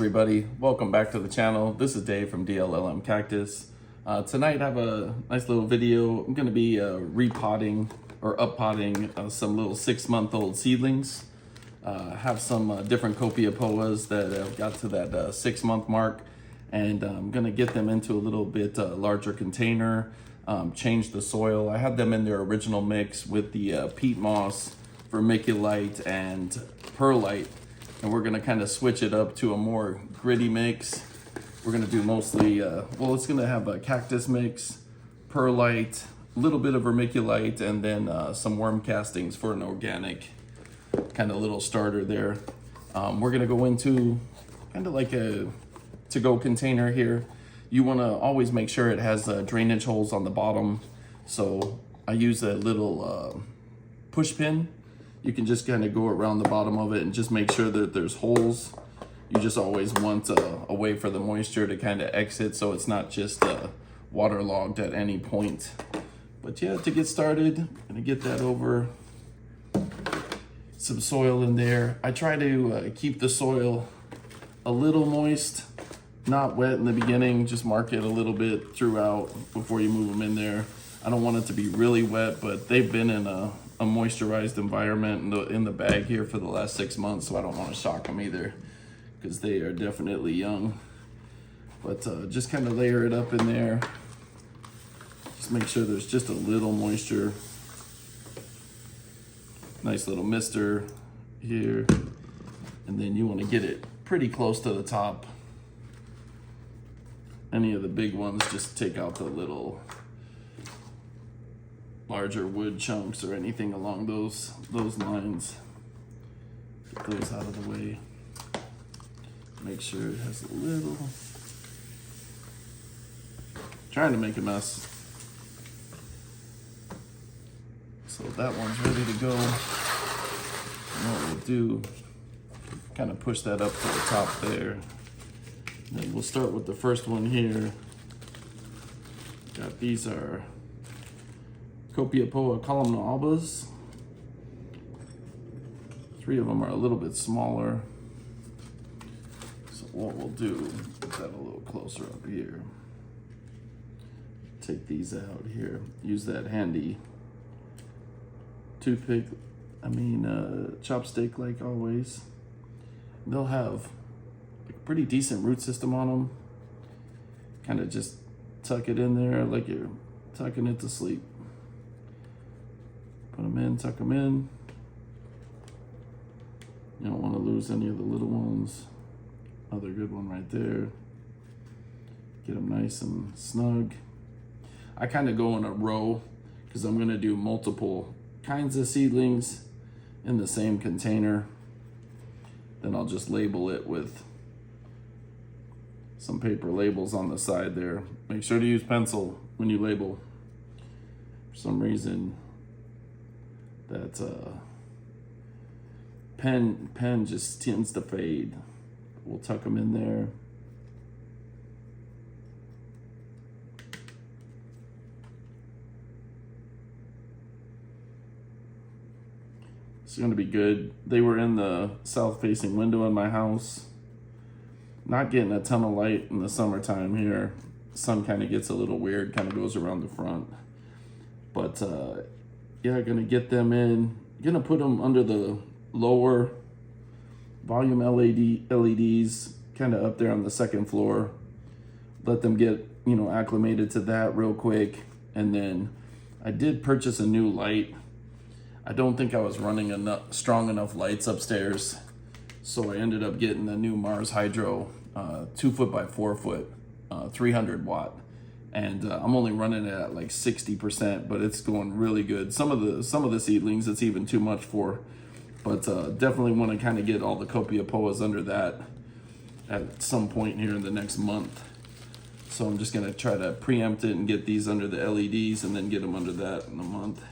everybody, welcome back to the channel. This is Dave from DLLM Cactus. Tonight I have a nice little video. I'm going to be repotting or uppotting some little 6-month-old seedlings. Have some different Copiapoas that have got to that 6-month mark, and I'm going to get them into a little bit larger container, change the soil. I had them in their original mix with the peat moss, vermiculite, and perlite. And we're gonna kind of switch it up to a more gritty mix. We're gonna do mostly, well, it's gonna have a cactus mix, perlite, a little bit of vermiculite, and then some worm castings for an organic kind of little starter there. We're gonna go into kind of like a to-go container here. You wanna always make sure it has drainage holes on the bottom. So I use a little push pin. You can just kind of go around the bottom of it and just make sure that there's holes. You just always want a way for the moisture to kind of exit so it's not just waterlogged at any point. But yeah, to get started, I'm gonna get that over. Some soil in there. I try to keep the soil a little moist, not wet in the beginning, just mark it a little bit throughout before you move them in there. I don't want it to be really wet, but they've been in a moisturized environment in the bag here for the last 6 months, so I don't want to shock them either because they are definitely young. But just kind of layer it up in there. Just make sure there's just a little moisture. Nice little mister here. And then you want to get it pretty close to the top. Any of the big ones, just take out the little larger wood chunks or anything along those lines. Get those out of the way. Make sure it has a little. Trying to make a mess. So that one's ready to go. And what we'll do, kind of push that up to the top there. And then we'll start with the first one here. These are Copiapoa columnabas. 3 of them are a little bit smaller. So what we'll do, put that a little closer up here. Take these out here. Use that handy toothpick, chopstick like always. They'll have a pretty decent root system on them. Kind of just tuck it in there like you're tucking it to sleep. Put them in, tuck them in. You don't want to lose any of the little ones. Another good one right there. Get them nice and snug. I kind of go in a row because I'm going to do multiple kinds of seedlings in the same container. Then I'll just label it with some paper labels on the side there. Make sure to use pencil when you label. For some reason, that pen just tends to fade. We'll tuck them in there. It's going to be good. They were in the south-facing window in my house. Not getting a ton of light in the summertime here. Sun kind of gets a little weird, kind of goes around the front. But yeah, gonna get them in. Gonna put them under the lower volume LEDs, kind of up there on the second floor. Let them get, acclimated to that real quick. And then I did purchase a new light. I don't think I was running strong enough lights upstairs. So I ended up getting the new Mars Hydro 2 foot by 4 foot, 300 watt. And I'm only running it at like 60%, but it's going really good. Some of the seedlings it's even too much for, but definitely want to kind of get all the Copiapoas under that at some point here in the next month. So I'm just gonna try to preempt it and get these under the LEDs and then get them under that in a month.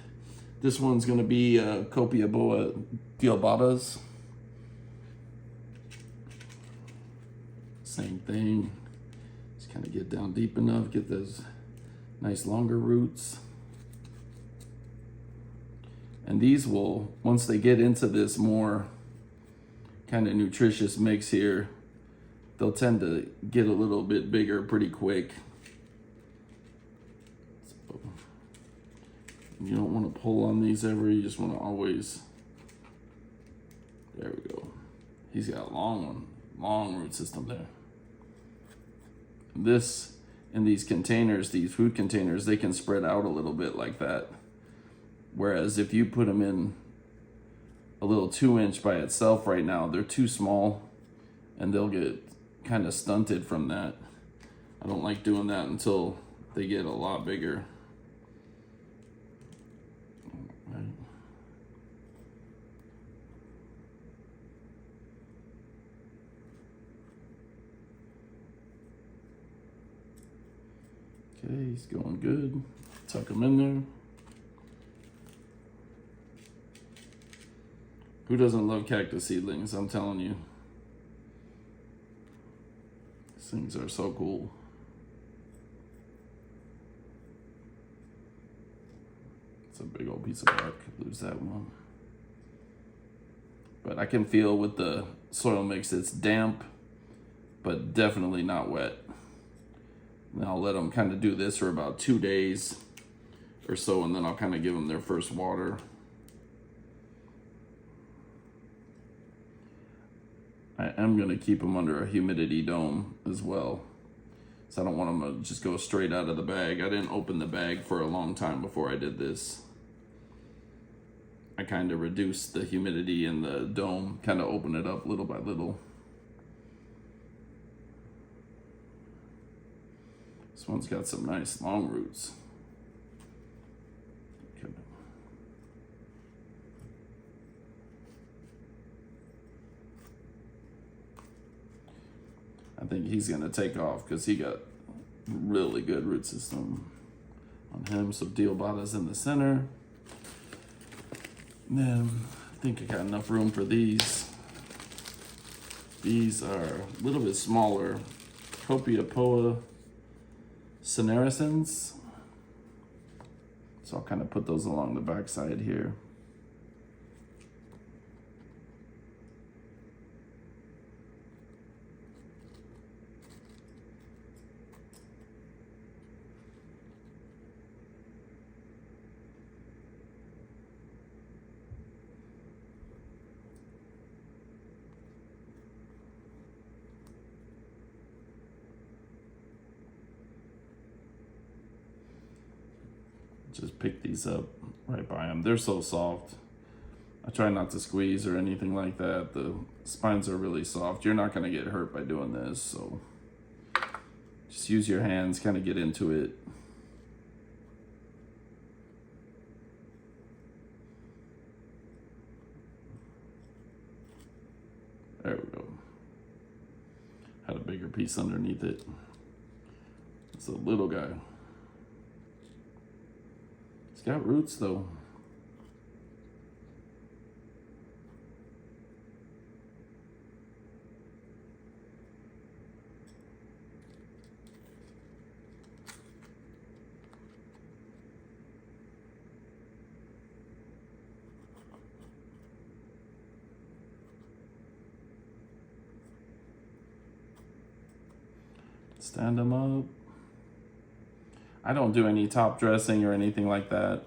This one's gonna be Copiapoa deobatas. Same thing. Just kind of get down deep enough, get those nice longer roots. And these will, once they get into this more kind of nutritious mix here, they'll tend to get a little bit bigger pretty quick. So you don't want to pull on these ever, you just want to always, there we go. He's got a long root system there. This, in these containers, these food containers, they can spread out a little bit like that. Whereas if you put them in a little 2-inch by itself right now, they're too small and they'll get kind of stunted from that. I don't like doing that until they get a lot bigger. Right. Okay, he's going good. Tuck him in there. Who doesn't love cactus seedlings? I'm telling you. These things are so cool. It's a big old piece of bark. Lose that one. But I can feel with the soil mix, it's damp, but definitely not wet. And I'll let them kind of do this for about 2 days or so, and then I'll kind of give them their first water. I am going to keep them under a humidity dome as well. So I don't want them to just go straight out of the bag. I didn't open the bag for a long time before I did this. I kind of reduced the humidity in the dome, kind of open it up little by little. This one's got some nice long roots. Okay. I think he's gonna take off because he got really good root system on him. So Deobata's in the center. And then I think I got enough room for these. These are a little bit smaller. Copiapoa senescens. So I'll kind of put those along the back side here. Just pick these up right by them. They're so soft. I try not to squeeze or anything like that. The spines are really soft. You're not gonna get hurt by doing this, so just use your hands, kind of get into it. There we go. Had a bigger piece underneath it. It's a little guy. It's got roots though. Stand them up. I don't do any top dressing or anything like that.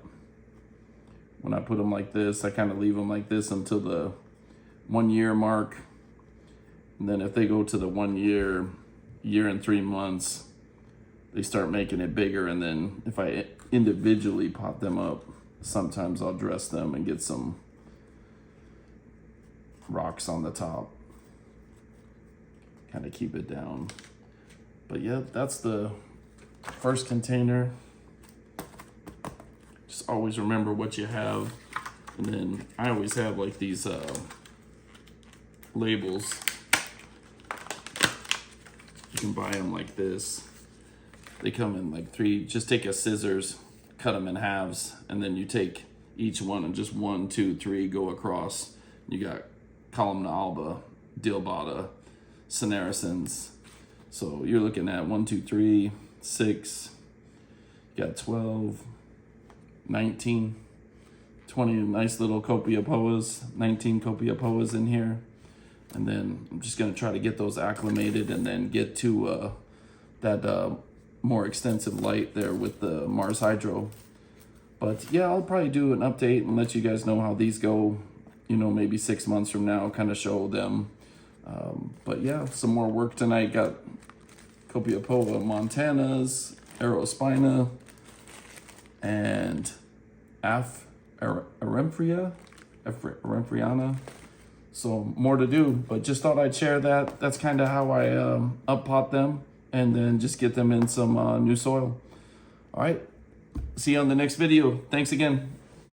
When I put them like this, I kind of leave them like this until the 1 year mark. And then if they go to the 1 year, year and 3 months, they start making it bigger. And then if I individually pot them up, sometimes I'll dress them and get some rocks on the top. Kind of keep it down. But yeah, that's the first container. Just always remember what you have. And then I always have like these labels. You can buy them like this. They come in like 3, just take a scissors, cut them in halves, and then you take each one and just 1, 2, 3 go across. You got columnar alba, Deobata, senescens. So you're looking at 1, 2, 3, 6, you got 12, 19, 20 nice little Copiapoas, 19 Copiapoas in here. And then I'm just gonna try to get those acclimated and then get to that more extensive light there with the Mars Hydro. But yeah, I'll probably do an update and let you guys know how these go, you know, maybe 6 months from now, kind of show them. But yeah, some more work tonight. Got Copiapoa Montanas, Aerospina, and Aremphriana. So more to do, but just thought I'd share that. That's kind of how I up pot them and then just get them in some new soil. All right, see you on the next video. Thanks again.